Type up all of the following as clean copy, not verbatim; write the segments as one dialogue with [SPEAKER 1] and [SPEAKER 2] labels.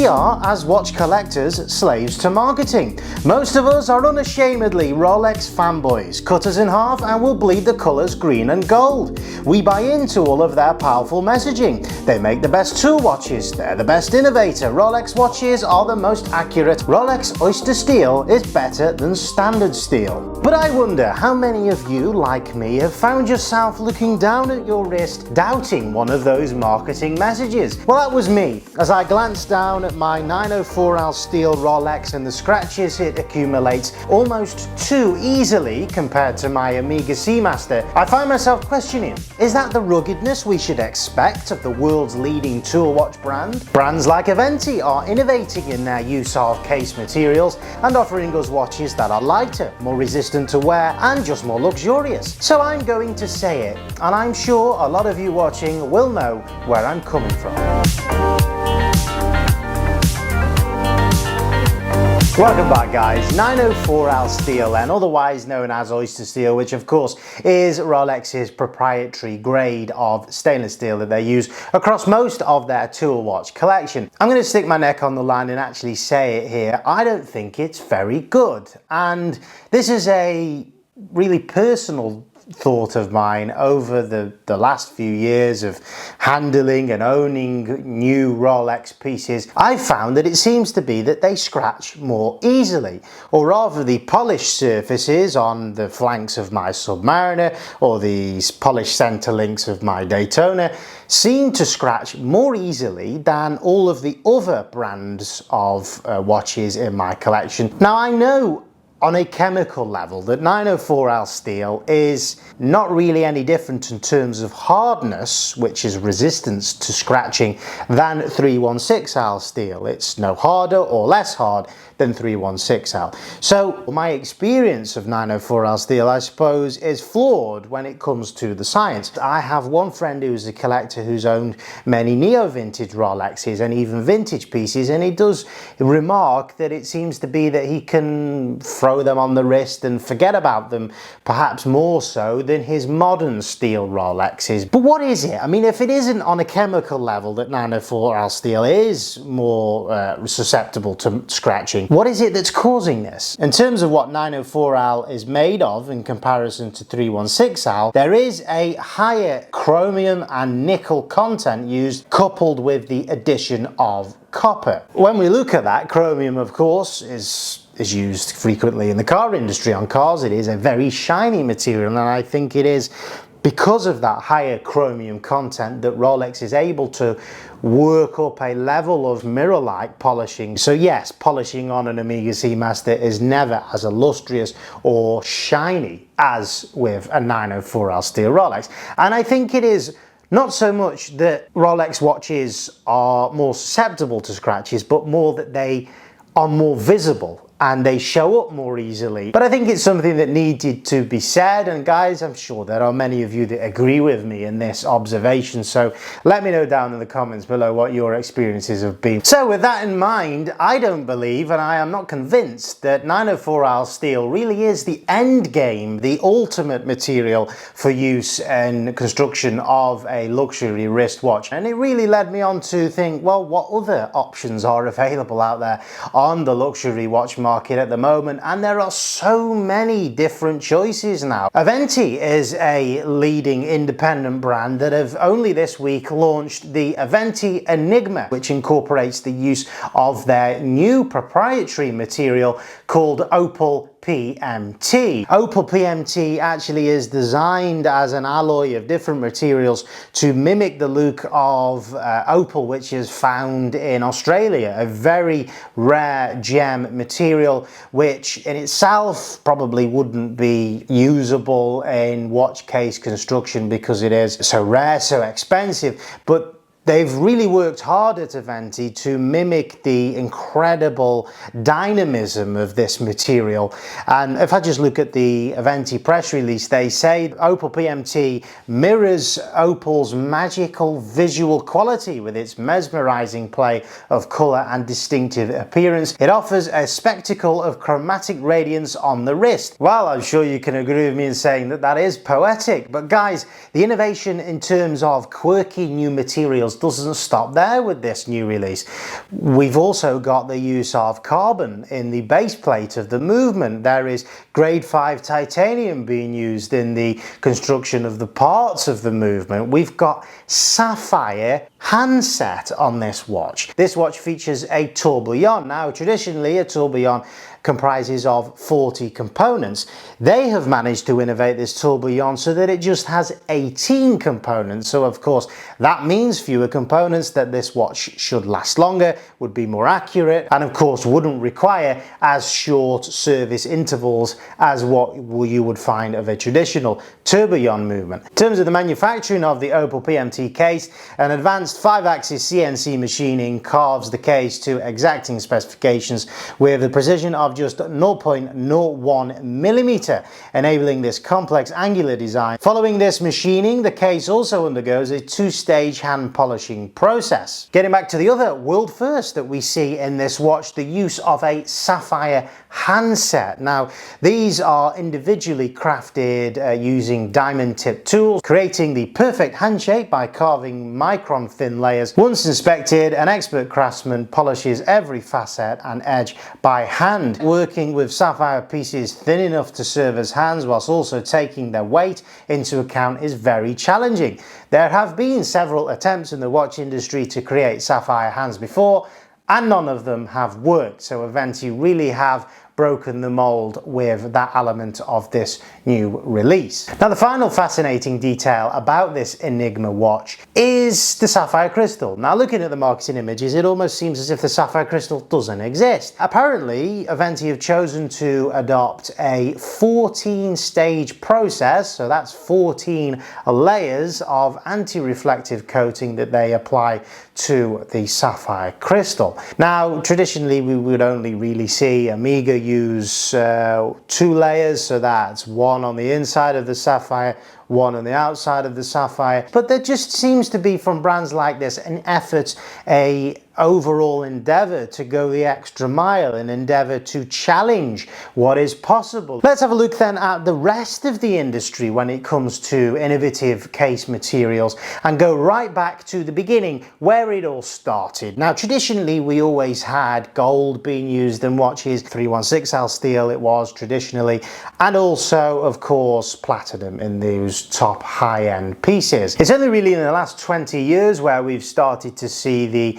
[SPEAKER 1] are, as watch collectors, slaves to marketing. Most of us are unashamedly Rolex fanboys, cut us in half and will bleed the colours green and gold. We buy into all of their powerful messaging. They make the best tool watches, they're the best innovator, Rolex watches are the most accurate, Rolex Oystersteel is better than standard steel. But I wonder how many of you, like me, have found yourself looking down at your wrist, doubting one of those marketing messages. Well, that was me, as I glanced down at my 904 steel Rolex and the scratches it accumulates almost too easily compared to my Omega Seamaster. I find myself questioning, is that the ruggedness we should expect of the world's leading tool watch brand? Brands like Aventi are innovating in their use of case materials and offering us watches that are lighter, more resistant to wear and just more luxurious. So I'm going to say it, and I'm sure a lot of you watching will know where I'm coming from. Welcome back, guys. 904 steel, and otherwise known as Oystersteel, which of course is Rolex's proprietary grade of stainless steel that they use across most of their tool watch collection. I'm going to stick my neck on the line and actually say it here. I don't think it's very good, and this is a really personal thought of mine over the last few years of handling and owning new Rolex pieces. I've found that it seems to be that they scratch more easily, or rather the polished surfaces on the flanks of my Submariner or the polished center links of my Daytona seem to scratch more easily than all of the other brands of watches in my collection. Now, I know on a chemical level that 904 steel is not really any different in terms of hardness, which is resistance to scratching, than 316 steel. It's no harder or less hard than 316. So my experience of 904 steel, I suppose, is flawed when it comes to the science. I have one friend who's a collector who's owned many neo-vintage Rolexes and even vintage pieces, and he does remark that it seems to be that he can throw them on the wrist and forget about them, perhaps more so than his modern steel Rolexes. But what is it? I mean, if it isn't on a chemical level that 904 steel is more susceptible to scratching, what is it that's causing this? In terms of what 904 is made of in comparison to 316, there is a higher chromium and nickel content used, coupled with the addition of copper. When we look at that, chromium of course is used frequently in the car industry. On cars it is a very shiny material, and I think it is because of that higher chromium content that Rolex is able to work up a level of mirror-like polishing. So yes, polishing on an Omega Seamaster is never as illustrious or shiny as with a 904 steel Rolex. And I think it is not so much that Rolex watches are more susceptible to scratches, but more that they are more visible and they show up more easily. But I think it's something that needed to be said, and guys, I'm sure there are many of you that agree with me in this observation, so let me know down in the comments below what your experiences have been. So with that in mind, I don't believe, and I am not convinced, that 904 steel really is the end game, the ultimate material for use in construction of a luxury wristwatch. And it really led me on to think, well, what other options are available out there on the luxury watch market at the moment? And there are so many different choices now. Aventi is a leading independent brand that have only this week launched the Aventi Enygma, which incorporates the use of their new proprietary material called Opal PMT. Opal PMT actually is designed as an alloy of different materials to mimic the look of opal, which is found in Australia, a very rare gem material which in itself probably wouldn't be usable in watch case construction because it is so rare, so expensive, but they've really worked hard at Aventi to mimic the incredible dynamism of this material. And if I just look at the Aventi press release, they say Opal PMT mirrors opal's magical visual quality with its mesmerizing play of color and distinctive appearance. It offers a spectacle of chromatic radiance on the wrist. Well, I'm sure you can agree with me in saying that that is poetic, but guys, the innovation in terms of quirky new materials doesn't stop there with this new release. We've also got the use of carbon in the base plate of the movement. There is grade 5 titanium being used in the construction of the parts of the movement. We've got sapphire handset on this watch. This watch features a tourbillon. Now, traditionally, a tourbillon comprises of 40 components. They have managed to innovate this tourbillon so that it just has 18 components. So of course that means fewer components, that this watch should last longer, would be more accurate, and of course wouldn't require as short service intervals as what you would find of a traditional tourbillon movement. In terms of the manufacturing of the Opal PMT case, an advanced 5-axis CNC machining carves the case to exacting specifications with the precision of just 0.01 millimeter, enabling this complex angular design. Following this machining, the case also undergoes a 2-stage hand polishing process. Getting back to the other world first that we see in this watch, the use of a sapphire handset. Now, these are individually crafted using diamond tip tools, creating the perfect hand shape by carving micron thin layers. Once inspected, an expert craftsman polishes every facet and edge by hand. Working with sapphire pieces thin enough to serve as hands whilst also taking their weight into account is very challenging. There have been several attempts in the watch industry to create sapphire hands before, and none of them have worked. So Aventi really have broken the mold with that element of this new release. Now, the final fascinating detail about this Enigma watch is the sapphire crystal. Now, looking at the marketing images, it almost seems as if the sapphire crystal doesn't exist. Apparently, Aventi have chosen to adopt a 14-stage process, so that's 14 layers of anti-reflective coating that they apply to the sapphire crystal. Now, traditionally, we would only really see Omega use 2 layers, so that's one on the inside of the sapphire, one on the outside of the sapphire. But there just seems to be, from brands like this, an effort, a overall endeavor to go the extra mile, an endeavor to challenge what is possible. Let's have a look then at the rest of the industry when it comes to innovative case materials and go right back to the beginning where it all started. Now, traditionally we always had gold being used in watches, 316L steel it was traditionally, and also of course platinum in those top high-end pieces. It's only really in the last 20 years where we've started to see the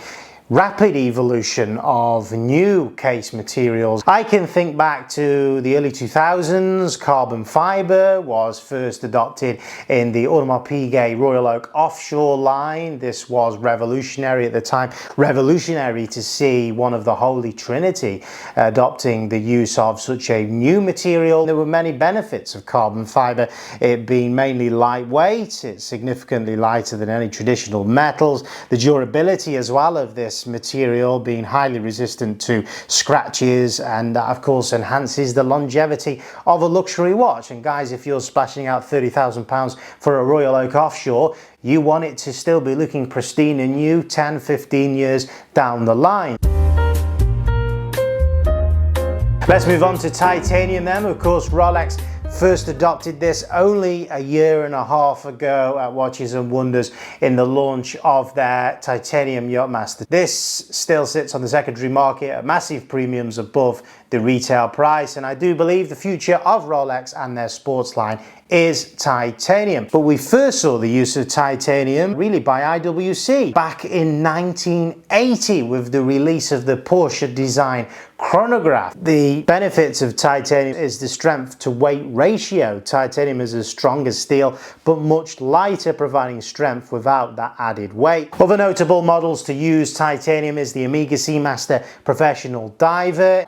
[SPEAKER 1] rapid evolution of new case materials. I can think back to the early 2000s. Carbon fiber was first adopted in the Audemars Piguet Royal Oak offshore line. This was revolutionary at the time. Revolutionary to see one of the Holy Trinity adopting the use of such a new material. There were many benefits of carbon fiber. It being mainly lightweight, it's significantly lighter than any traditional metals. The durability as well of this material being highly resistant to scratches, and that of course enhances the longevity of a luxury watch. And guys, if you're splashing out £30,000 for a Royal Oak offshore, you want it to still be looking pristine and new 10-15 years down the line. Let's move on to titanium then. Of course, Rolex first adopted this only a year and a half ago at Watches and Wonders in the launch of their titanium Yachtmaster. This still sits on the secondary market at massive premiums above the retail price, and I do believe the future of Rolex and their sports line is titanium. But we first saw the use of titanium really by IWC back in 1980 with the release of the Porsche design chronograph. The benefits of titanium is the strength to weight ratio. Titanium is as strong as steel but much lighter, providing strength without that added weight. Other notable models to use titanium is the Omega Seamaster Professional Diver.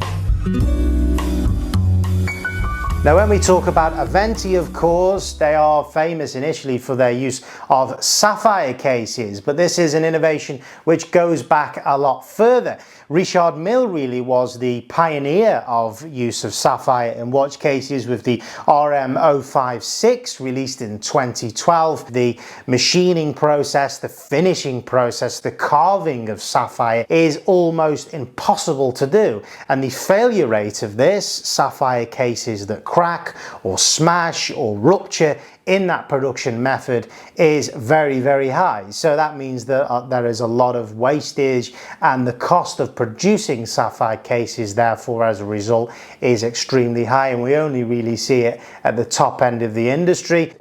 [SPEAKER 1] Now, when we talk about Aventi, of course, they are famous initially for their use of sapphire cases, but this is an innovation which goes back a lot further. Richard Mille really was the pioneer of use of sapphire in watch cases with the RM056 released in 2012. The machining process, the finishing process, the carving of sapphire is almost impossible to do, and the failure rate of this, sapphire cases that crack or smash or rupture in that production method is very, very high. So that means that there is a lot of wastage, and the cost of producing sapphire cases, therefore, as a result, is extremely high, and we only really see it at the top end of the industry.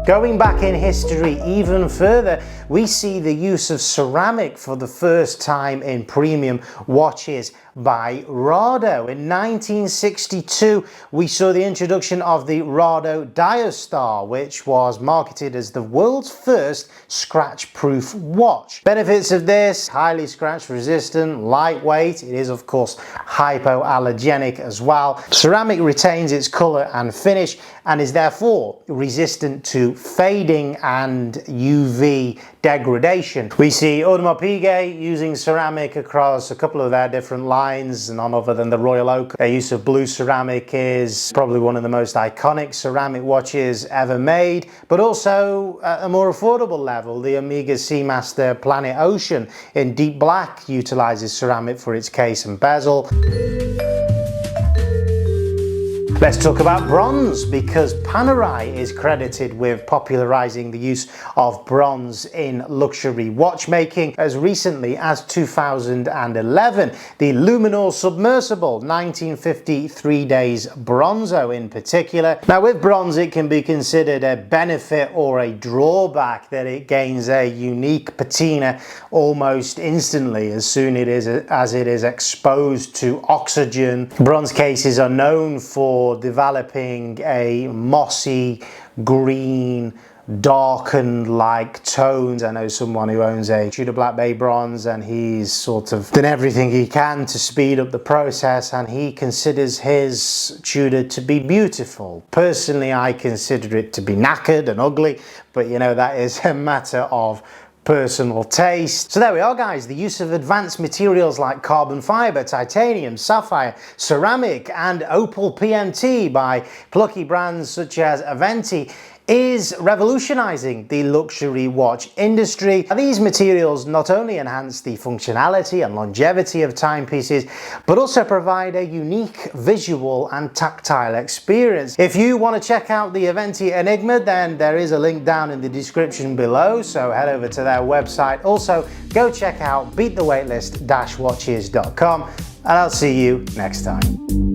[SPEAKER 1] Going back in history even further, we see the use of ceramic for the first time in premium watches by Rado. In 1962, we saw the introduction of the Rado Diostar, which was marketed as the world's first scratch-proof watch. Benefits of this: highly scratch resistant, lightweight. It is of course hypoallergenic as well. Ceramic retains its color and finish and is therefore resistant to fading and UV degradation. We see Audemars Piguet using ceramic across a couple of their different lines, none other than the Royal Oak. Their use of blue ceramic is probably one of the most iconic ceramic watches ever made, but also at a more affordable level, the Omega Seamaster Planet Ocean in deep black utilizes ceramic for its case and bezel. Let's talk about bronze, because Panerai is credited with popularizing the use of bronze in luxury watchmaking as recently as 2011. The Luminor Submersible 1950 3 Days Bronzo in particular. Now with bronze, it can be considered a benefit or a drawback that it gains a unique patina almost instantly as soon as it is exposed to oxygen. Bronze cases are known for developing a mossy, green, darkened like tones. I know someone who owns a Tudor Black Bay bronze, and he's sort of done everything he can to speed up the process, and he considers his Tudor to be beautiful. Personally, I consider it to be knackered and ugly, but you know, that is a matter of personal taste. So there we are, guys. The use of advanced materials like carbon fiber, titanium, sapphire, ceramic and opal PMT by Plucky brands such as Aventi is revolutionizing the luxury watch industry. These materials not only enhance the functionality and longevity of timepieces, but also provide a unique visual and tactile experience. If you want to check out the Aventi Enygma, then there is a link down in the description below, so head over to their website. Also, go check out beatthewaitlist-watches.com, and I'll see you next time.